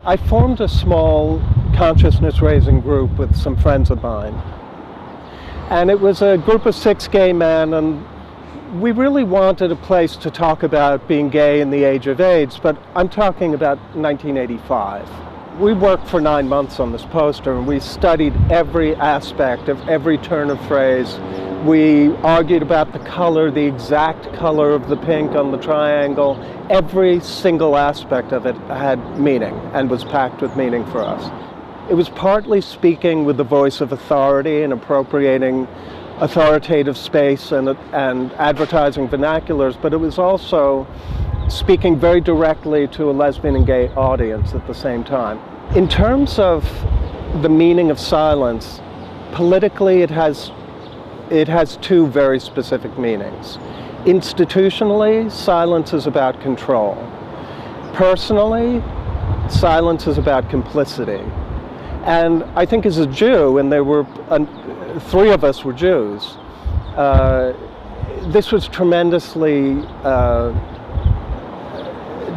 I formed a small consciousness-raising group with some friends of mine. And it was a group of 6 gay men, and we really wanted a place to talk about being gay in the age of AIDS, but I'm talking about 1985. We worked for 9 months on this poster, and we studied every aspect of every turn of phrase. We argued about the color, the exact color of the pink on the triangle. Every single aspect of it had meaning and was packed with meaning for us. It was partly speaking with the voice of authority and appropriating authoritative space and advertising vernaculars, but it was also speaking very directly to a lesbian and gay audience at the same time. In terms of the meaning of silence, politically it has 2 very specific meanings. Institutionally, silence is about control. Personally, silence is about complicity. And I think as a Jew, and there were 3 of us were Jews, this was tremendously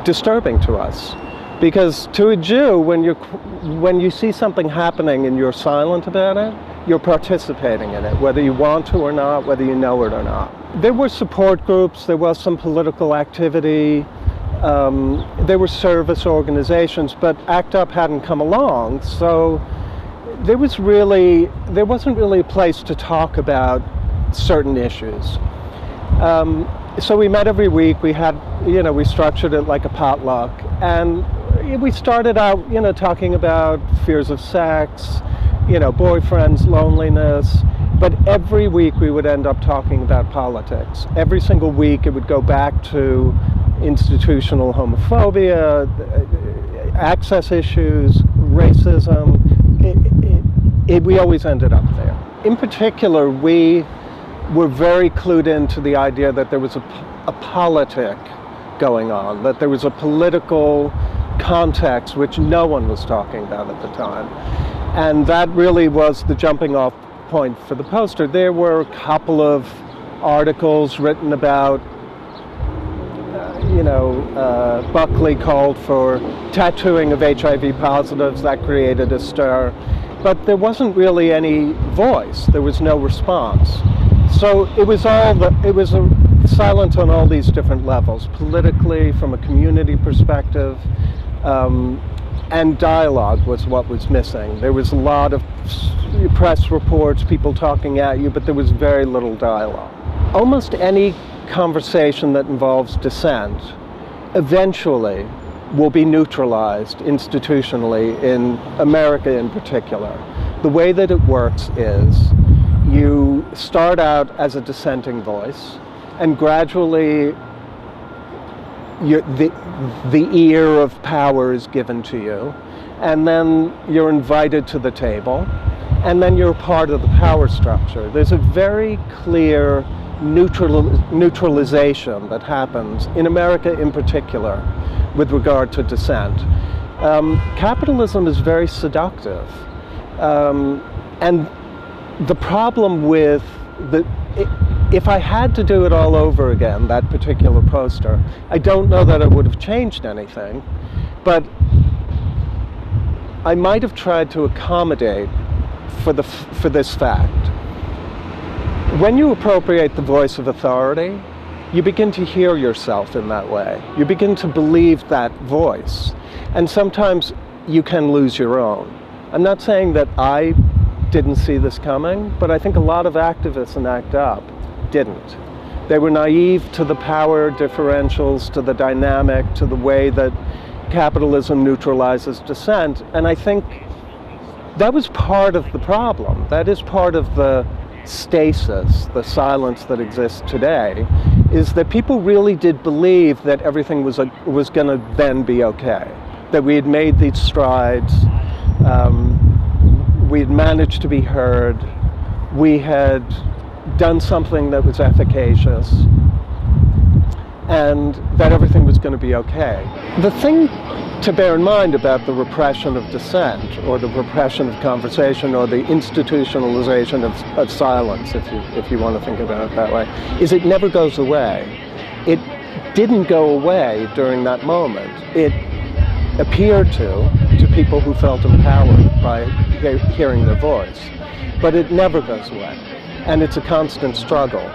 disturbing to us. Because to a Jew, when you see something happening and you're silent about it, you're participating in it, whether you want to or not, whether you know it or not. There were support groups, there was some political activity, there were service organizations, but ACT UP hadn't come along, so there wasn't really a place to talk about certain issues. So we met every week. We structured it like a potluck, and we started out, talking about fears of sex, boyfriends, loneliness, but every week we would end up talking about politics. Every single week it would go back to institutional homophobia, access issues, racism. We always ended up there. In particular, we were very clued into the idea that there was a politic going on, that there was a political context which no one was talking about at the time. And that really was the jumping off point for the poster. There were a couple of articles written about, Buckley called for tattooing of HIV positives. That created a stir. But there wasn't really any voice. There was no response. So it was silent on all these different levels, politically, from a community perspective, and dialogue was what was missing. There was a lot of press reports, people talking at you, but there was very little dialogue. Almost any conversation that involves dissent eventually will be neutralized institutionally, in America in particular. The way that it works is you start out as a dissenting voice, and gradually the ear of power is given to you, and then you're invited to the table, and then you're part of the power structure. There's a very clear neutralization that happens, in America in particular, with regard to dissent. Capitalism is very seductive. And the problem with if I had to do it all over again, that particular poster, I don't know that it would have changed anything, but I might have tried to accommodate for this fact. When you appropriate the voice of authority, you begin to hear yourself in that way. You begin to believe that voice. And sometimes you can lose your own. I'm not saying that I didn't see this coming, but I think a lot of activists in ACT UP didn't. They were naive to the power differentials, to the dynamic, to the way that capitalism neutralizes dissent. And I think that was part of the problem. That is part of the stasis, the silence that exists today, is that people really did believe that everything was going to then be okay, that we had made these strides, we had managed to be heard, we had done something that was efficacious, and that everything was going to be okay. The thing to bear in mind about the repression of dissent, or the repression of conversation, or the institutionalization of silence, if you want to think about it that way, is it never goes away. It didn't go away during that moment. It appeared to to people who felt empowered by hearing their voice. But it never goes away, and it's a constant struggle.